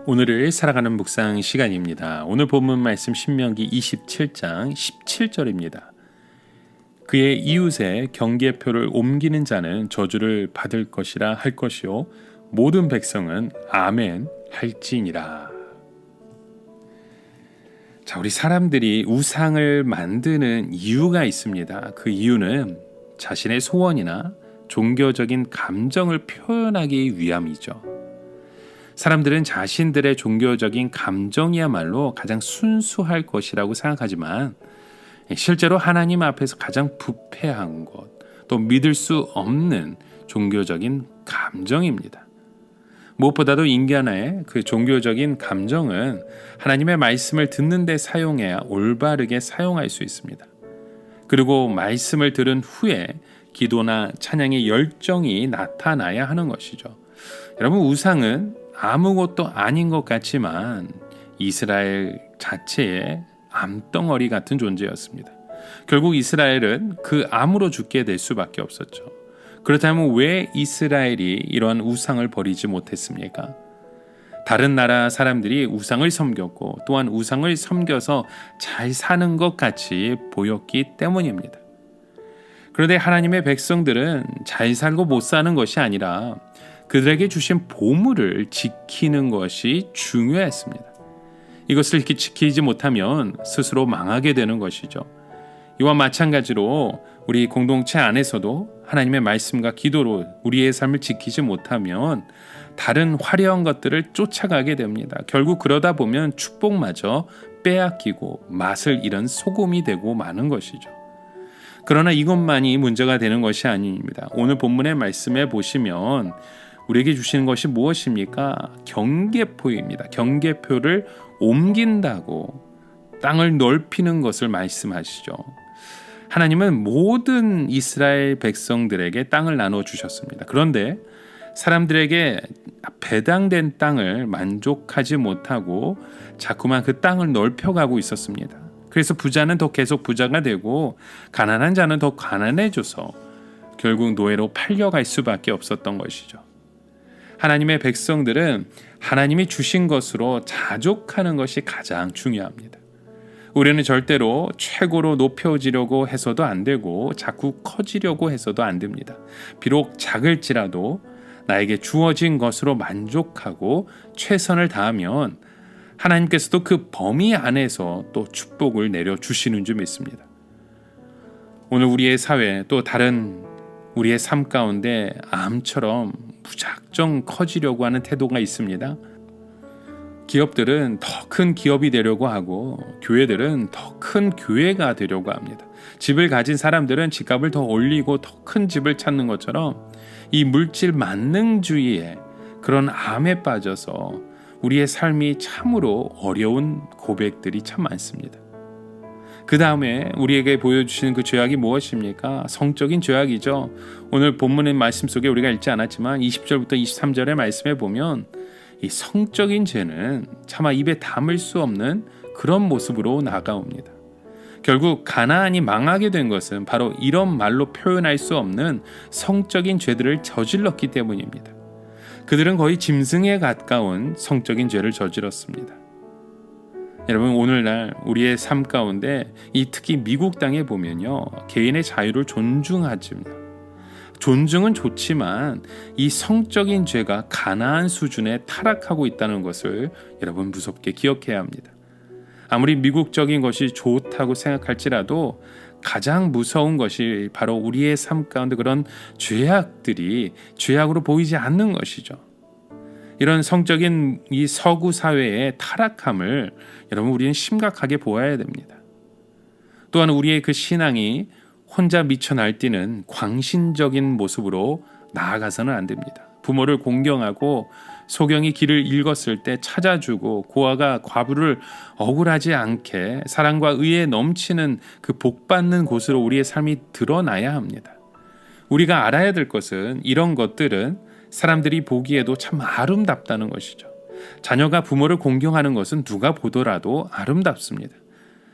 오늘을 살아가는 묵상 시간입니다. 오늘 본문 말씀 신명기 27장 17절입니다. 그의 이웃의 경계표를 옮기는 자는 저주를 받을 것이라 할 것이요 모든 백성은 아멘 할지니라. 자, 우리 사람들이 우상을 만드는 이유가 있습니다. 그 이유는 자신의 소원이나 종교적인 감정을 표현하기 위함이죠. 사람들은 자신들의 종교적인 감정이야말로 가장 순수할 것이라고 생각하지만 실제로 하나님 앞에서 가장 부패한 것, 또 믿을 수 없는 종교적인 감정입니다. 무엇보다도 인간의 그 종교적인 감정은 하나님의 말씀을 듣는 데 사용해야 올바르게 사용할 수 있습니다. 그리고 말씀을 들은 후에 기도나 찬양의 열정이 나타나야 하는 것이죠. 여러분, 우상은 아무것도 아닌 것 같지만 이스라엘 자체의 암덩어리 같은 존재였습니다. 결국 이스라엘은 그 암으로 죽게 될 수밖에 없었죠. 그렇다면 왜 이스라엘이 이러한 우상을 버리지 못했습니까? 다른 나라 사람들이 우상을 섬겼고 또한 우상을 섬겨서 잘 사는 것 같이 보였기 때문입니다. 그런데 하나님의 백성들은 잘 살고 못 사는 것이 아니라 그들에게 주신 보물을 지키는 것이 중요했습니다. 이것을 지키지 못하면 스스로 망하게 되는 것이죠. 이와 마찬가지로 우리 공동체 안에서도 하나님의 말씀과 기도로 우리의 삶을 지키지 못하면 다른 화려한 것들을 쫓아가게 됩니다. 결국 그러다 보면 축복마저 빼앗기고 맛을 잃은 소금이 되고 마는 것이죠. 그러나 이것만이 문제가 되는 것이 아닙니다. 오늘 본문의 말씀에 보시면 우리에게 주시는 것이 무엇입니까? 경계표입니다. 경계표를 옮긴다고 땅을 넓히는 것을 말씀하시죠. 하나님은 모든 이스라엘 백성들에게 땅을 나눠 주셨습니다. 그런데 사람들에게 배당된 땅을 만족하지 못하고 자꾸만 그 땅을 넓혀가고 있었습니다. 그래서 부자는 더 계속 부자가 되고 가난한 자는 더 가난해져서 결국 노예로 팔려갈 수밖에 없었던 것이죠. 하나님의 백성들은 하나님이 주신 것으로 자족하는 것이 가장 중요합니다. 우리는 절대로 최고로 높여지려고 해서도 안 되고 자꾸 커지려고 해서도 안 됩니다. 비록 작을지라도 나에게 주어진 것으로 만족하고 최선을 다하면 하나님께서도 그 범위 안에서 또 축복을 내려주시는 줄 믿습니다. 오늘 우리의 사회 또 다른 우리의 삶 가운데 암처럼 무작정 커지려고 하는 태도가 있습니다. 기업들은 더 큰 기업이 되려고 하고 교회들은 더 큰 교회가 되려고 합니다. 집을 가진 사람들은 집값을 더 올리고 더 큰 집을 찾는 것처럼 이 물질 만능주의에 그런 암에 빠져서 우리의 삶이 참으로 어려운 고백들이 참 많습니다. 그 다음에 우리에게 보여주시는 그 죄악이 무엇입니까? 성적인 죄악이죠. 오늘 본문의 말씀 속에 우리가 읽지 않았지만 20절부터 23절의 말씀에 보면 이 성적인 죄는 차마 입에 담을 수 없는 그런 모습으로 나아옵니다. 결국 가나안이 망하게 된 것은 바로 이런 말로 표현할 수 없는 성적인 죄들을 저질렀기 때문입니다. 그들은 거의 짐승에 가까운 성적인 죄를 저질렀습니다. 여러분, 오늘날 우리의 삶 가운데 특히 미국 땅에 보면요, 개인의 자유를 존중하십니다. 존중은 좋지만 이 성적인 죄가 가나안 수준에 타락하고 있다는 것을 여러분 무섭게 기억해야 합니다. 아무리 미국적인 것이 좋다고 생각할지라도 가장 무서운 것이 바로 우리의 삶 가운데 그런 죄악들이 죄악으로 보이지 않는 것이죠. 이런 성적인 이 서구 사회의 타락함을 여러분 우리는 심각하게 보아야 됩니다. 또한 우리의 그 신앙이 혼자 미쳐 날뛰는 광신적인 모습으로 나아가서는 안 됩니다. 부모를 공경하고 소경이 길을 읽었을 때 찾아주고 고아가 과부를 억울하지 않게 사랑과 의에 넘치는 그 복받는 곳으로 우리의 삶이 드러나야 합니다. 우리가 알아야 될 것은 이런 것들은 사람들이 보기에도 참 아름답다는 것이죠. 자녀가 부모를 공경하는 것은 누가 보더라도 아름답습니다.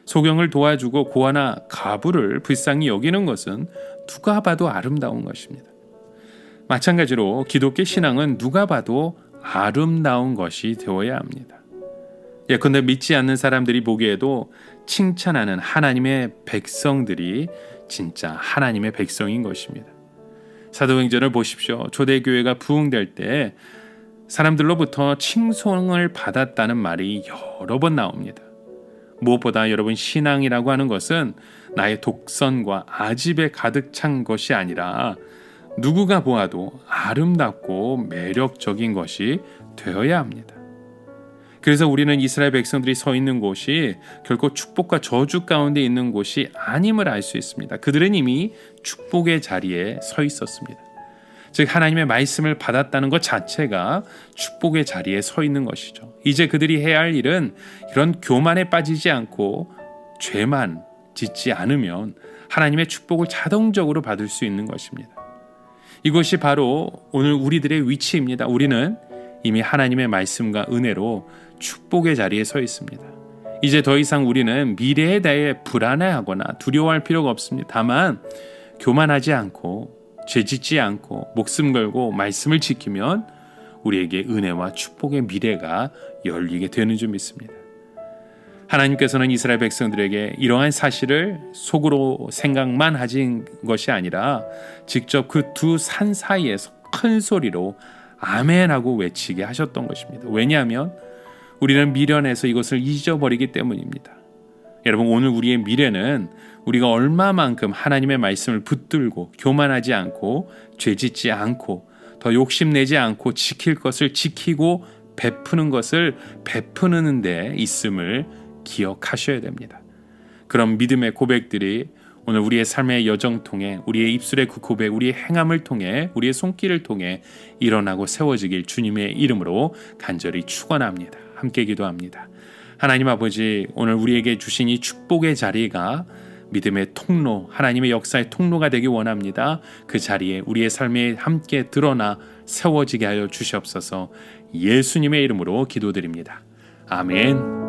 소경을 도와주고 고아나 과부를 불쌍히 여기는 것은 누가 봐도 아름다운 것입니다. 마찬가지로 기독교 신앙은 누가 봐도 아름다운 것이 되어야 합니다. 예컨대 믿지 않는 사람들이 보기에도 칭찬하는 하나님의 백성들이 진짜 하나님의 백성인 것입니다. 사도행전을 보십시오. 초대교회가 부흥될 때 사람들로부터 칭송을 받았다는 말이 여러 번 나옵니다. 무엇보다 여러분, 신앙이라고 하는 것은 나의 독선과 아집에 가득 찬 것이 아니라 누구가 보아도 아름답고 매력적인 것이 되어야 합니다. 그래서 우리는 이스라엘 백성들이 서 있는 곳이 결코 축복과 저주 가운데 있는 곳이 아님을 알 수 있습니다. 그들은 이미 축복의 자리에 서 있었습니다. 즉 하나님의 말씀을 받았다는 것 자체가 축복의 자리에 서 있는 것이죠. 이제 그들이 해야 할 일은 이런 교만에 빠지지 않고 죄만 짓지 않으면 하나님의 축복을 자동적으로 받을 수 있는 것입니다. 이것이 바로 오늘 우리들의 위치입니다. 우리는 이미 하나님의 말씀과 은혜로 축복의 자리에 서 있습니다. 이제 더 이상 우리는 미래에 대해 불안해하거나 두려워할 필요가 없습니다. 다만 교만하지 않고 죄짓지 않고 목숨 걸고 말씀을 지키면 우리에게 은혜와 축복의 미래가 열리게 되는 줄 믿습니다. 하나님께서는 이스라엘 백성들에게 이러한 사실을 속으로 생각만 하신 것이 아니라 직접 그 두 산 사이에서 큰 소리로 아멘하고 외치게 하셨던 것입니다. 왜냐하면 우리는 미련해서 이것을 잊어버리기 때문입니다. 여러분, 오늘 우리의 미래는 우리가 얼마만큼 하나님의 말씀을 붙들고 교만하지 않고 죄짓지 않고 더 욕심내지 않고 지킬 것을 지키고 베푸는 것을 베푸는 데 있음을 기억하셔야 됩니다. 그런 믿음의 고백들이 오늘 우리의 삶의 여정 통해 우리의 입술의 그 고백, 우리의 행함을 통해 우리의 손길을 통해 일어나고 세워지길 주님의 이름으로 간절히 축원합니다. 함께 기도합니다. 하나님 아버지, 오늘 우리에게 주신 이 축복의 자리가 믿음의 통로, 하나님의 역사의 통로가 되기 원합니다. 그 자리에 우리의 삶에 함께 드러나 세워지게 하여 주시옵소서. 예수님의 이름으로 기도드립니다. 아멘.